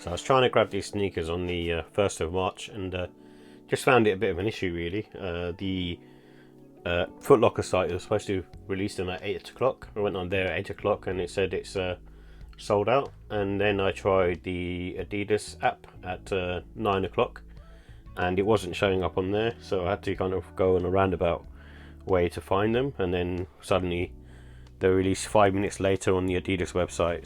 So I was trying to grab these sneakers on the 1st of March and just found it a bit of an issue really. The Foot Locker site was supposed to release them at 8 o'clock. I went on there at 8 o'clock and it said it's sold out. And then I tried the Adidas app at 9 o'clock and it wasn't showing up on there. So I had to kind of go on a roundabout way to find them. And then suddenly they released 5 minutes later on the Adidas website.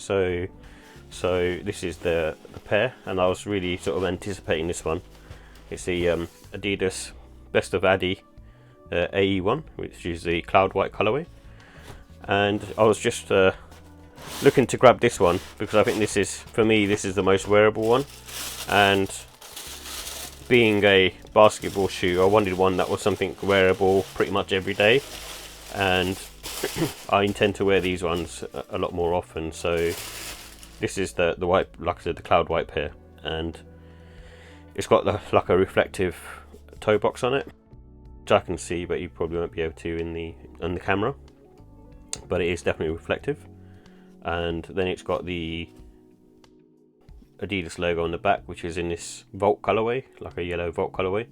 So this is the pair, and I was really sort of anticipating this one. It's the Adidas Best of Adi AE1, which is the cloud white colorway, and I was just looking to grab this one because I think this is, for me, this is the most wearable one, and being a basketball shoe, I wanted one that was something wearable pretty much every day, and I intend to wear these ones a lot more often. So this is the white, like I said, the cloud white pair, and it's got like a reflective toe box on it, which I can see, but you probably won't be able to in the camera. But it is definitely reflective, and then it's got the Adidas logo on the back, which is in this Volt colorway, like a yellow Volt colorway,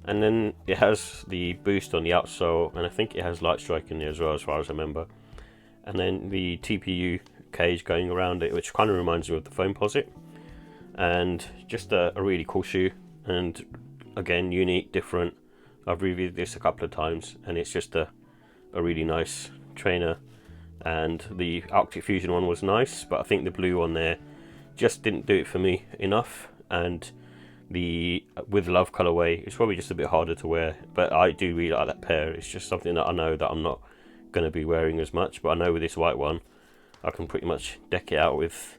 and then it has the boost on the outsole, and I think it has light strike in there as well, as far as I remember, and then the TPU cage going around it, which kind of reminds me of the foam posit, and just a really cool shoe, and again, unique, different. I've reviewed this a couple of times and it's just a really nice trainer, and the Arctic Fusion one was nice, but I think the blue one there just didn't do it for me enough, and the With Love colorway is probably just a bit harder to wear, but I do really like that pair. It's just something that I know that I'm not going to be wearing as much, but I know with this white one I can pretty much deck it out with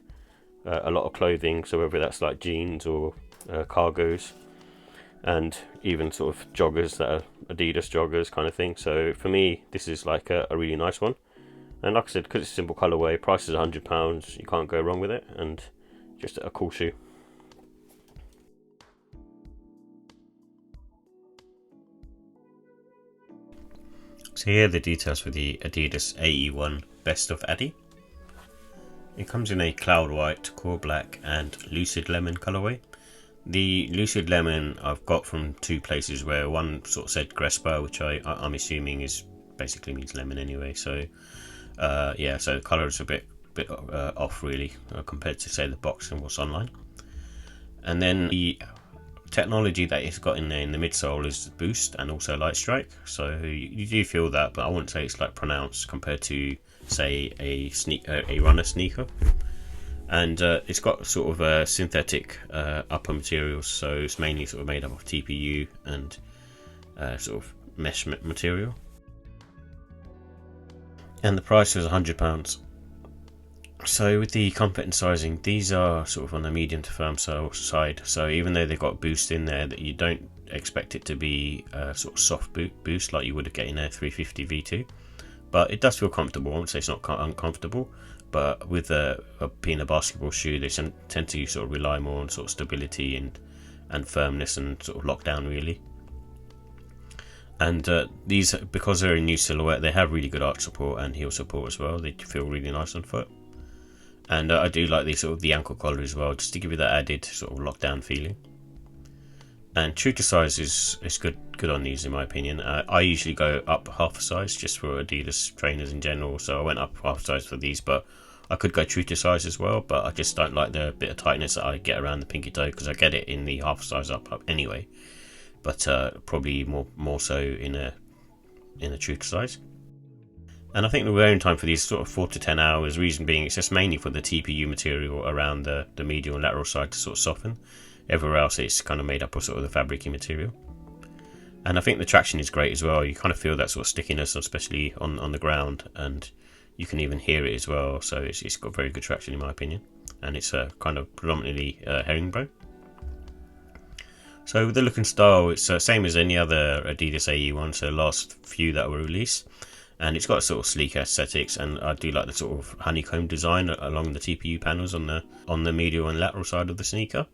a lot of clothing, so whether that's like jeans or cargos, and even sort of joggers that are Adidas joggers kind of thing. So for me, this is like a really nice one, and like I said, because it's a simple colourway, price is £100, you can't go wrong with it, and just a cool shoe. So here are the details for the Adidas AE1 Best of Adi. It comes in a cloud white, core black and lucid lemon colourway. The lucid lemon I've got from two places, where one sort of said Grespa, which I'm assuming is basically means lemon anyway. So yeah, so the colour is a bit off really compared to say the box and what's online. And then the technology that it's got in there in the midsole is boost and also light strike. So you do feel that, but I wouldn't say it's like pronounced compared to say a runner sneaker. And it's got sort of a synthetic upper materials, so it's mainly sort of made up of TPU and sort of mesh material. And the price is £100. So with the comfort and sizing, these are sort of on the medium to firm side, so even though they've got boost in there, that you don't expect it to be sort of soft boost like you would get in a 350 V2, but it does feel comfortable. I won't say it's not uncomfortable, but with being a basketball shoe, they tend to sort of rely more on sort of stability and firmness and sort of lockdown really. And these, because they're a new silhouette, they have really good arch support and heel support as well. They feel really nice on foot. And I do like the ankle collar as well, just to give you that added sort of lockdown feeling. And true to size is good on these in my opinion. I usually go up half a size just for Adidas trainers in general, so I went up half a size for these, but I could go true to size as well, but I just don't like the bit of tightness that I get around the pinky toe, because I get it in the half size up anyway, but probably more so in a true to size. And I think the wearing time for these sort of 4 to 10 hours, reason being it's just mainly for the TPU material around the medial and lateral side to sort of soften. Everywhere else it's kind of made up of sort of the fabricy material. And I think the traction is great as well. You kind of feel that sort of stickiness, especially on the ground, and you can even hear it as well. So it's got very good traction in my opinion, and it's kind of predominantly herringbone. So with the look and style, it's same as any other Adidas AE1, so the last few that were released. And it's got sort of sleek aesthetics, and I do like the sort of honeycomb design along the TPU panels on the medial and lateral side of the sneaker.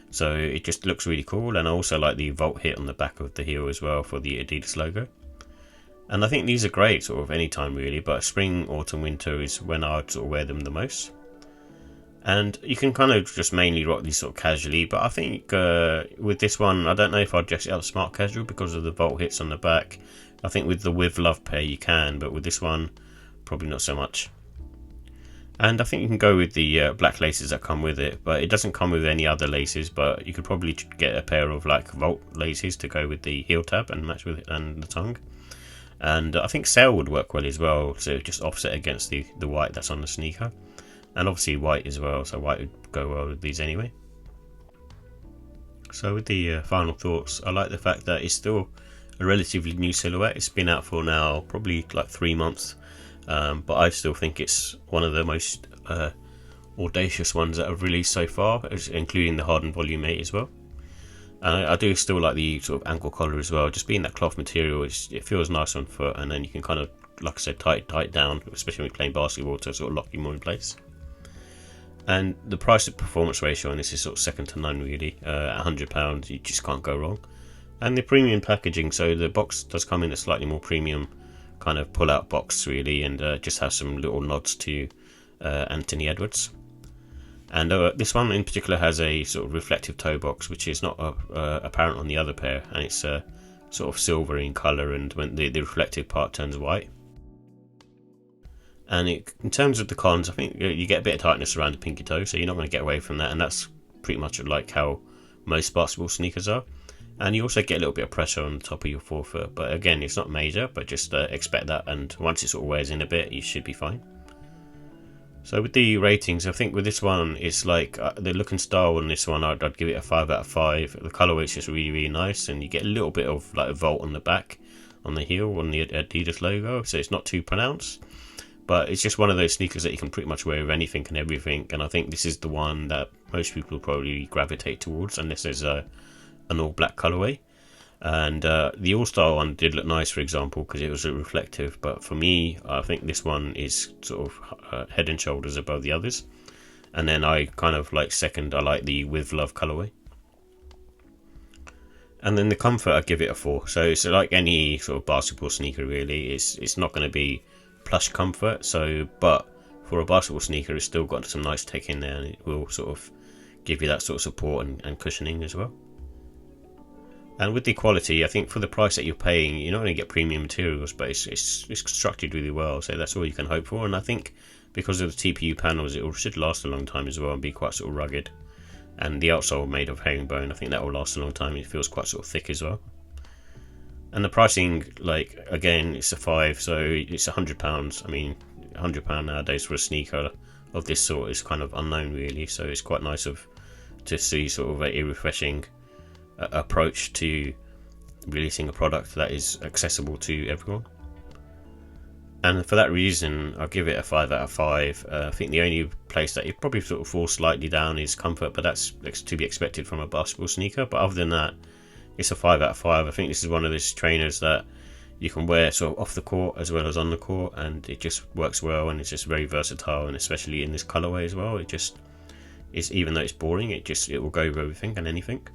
So it just looks really cool, and I also like the Volt hit on the back of the heel as well for the Adidas logo. And I think these are great sort of any time really, but spring, autumn, winter is when I'd sort of wear them the most. And you can kind of just mainly rock these sort of casually, but I think with this one, I don't know if I'd dress it up smart casual because of the bolt hits on the back. I think with the With Love pair you can, but with this one, probably not so much. And I think you can go with the black laces that come with it, but it doesn't come with any other laces, but you could probably get a pair of like Volt laces to go with the heel tab and match with it and the tongue. And I think sail would work well as well, so just offset against the white that's on the sneaker. And obviously white as well, so white would go well with these anyway. So with the final thoughts, I like the fact that it's still a relatively new silhouette. It's been out for now probably like 3 months, but I still think it's one of the most audacious ones that have released so far, including the hardened volume 8 as well. And I do still like the sort of ankle collar as well. Just being that cloth material, it feels nice on foot, and then you can kind of, like I said, tight down, especially when you're playing basketball, to sort of lock you more in place. And the price to performance ratio on this is sort of second to none really. At £100 you just can't go wrong. And the premium packaging, so the box does come in a slightly more premium kind of pull out box really, and just has some little nods to Anthony Edwards. And this one in particular has a sort of reflective toe box, which is not apparent on the other pair, and it's sort of silver in colour, and when the reflective part turns white. And in terms of the cons, I think you get a bit of tightness around the pinky toe, so you're not going to get away from that, and that's pretty much like how most basketball sneakers are. And you also get a little bit of pressure on the top of your forefoot, but again, it's not major, but just expect that, and once it sort of wears in a bit, you should be fine. So with the ratings, I think with this one, it's like the look and style on this one, I'd give it a 5 out of 5. The colourway is just really nice, and you get a little bit of like a Volt on the back, on the heel, on the Adidas logo, so it's not too pronounced. But it's just one of those sneakers that you can pretty much wear with anything and everything, and I think this is the one that most people will probably gravitate towards, unless there's an all black colourway. And the all-star one did look nice, for example, because it was a reflective, but for me, I think this one is sort of head and shoulders above the others. And then I kind of like second, I like the With Love colourway. And then the comfort, I give it a 4. So it's like any sort of basketball sneaker really, it's not going to be plush comfort, but for a basketball sneaker it's still got some nice tech in there, and it will sort of give you that sort of support and cushioning as well. And with the quality, I think for the price that you're paying, you're not going to get premium materials, but it's constructed really well, so that's all you can hope for. And I think because of the TPU panels, it should last a long time as well and be quite sort of rugged. And the outsole made of herringbone, I think that will last a long time. It feels quite sort of thick as well. And the pricing, like, again, it's a 5, so it's £100. I mean, £100 nowadays for a sneaker of this sort is kind of unknown really, so it's quite nice to see sort of a refreshing approach to releasing a product that is accessible to everyone. And for that reason, I'll give it a 5 out of 5. I think the only place that it probably sort of falls slightly down is comfort, but that's to be expected from a basketball sneaker. But other than that, it's a 5 out of 5. I think this is one of those trainers that you can wear sort of off the court as well as on the court, and it just works well, and it's just very versatile, and especially in this colorway as well. It just is, even though it's boring, it will go with everything and anything.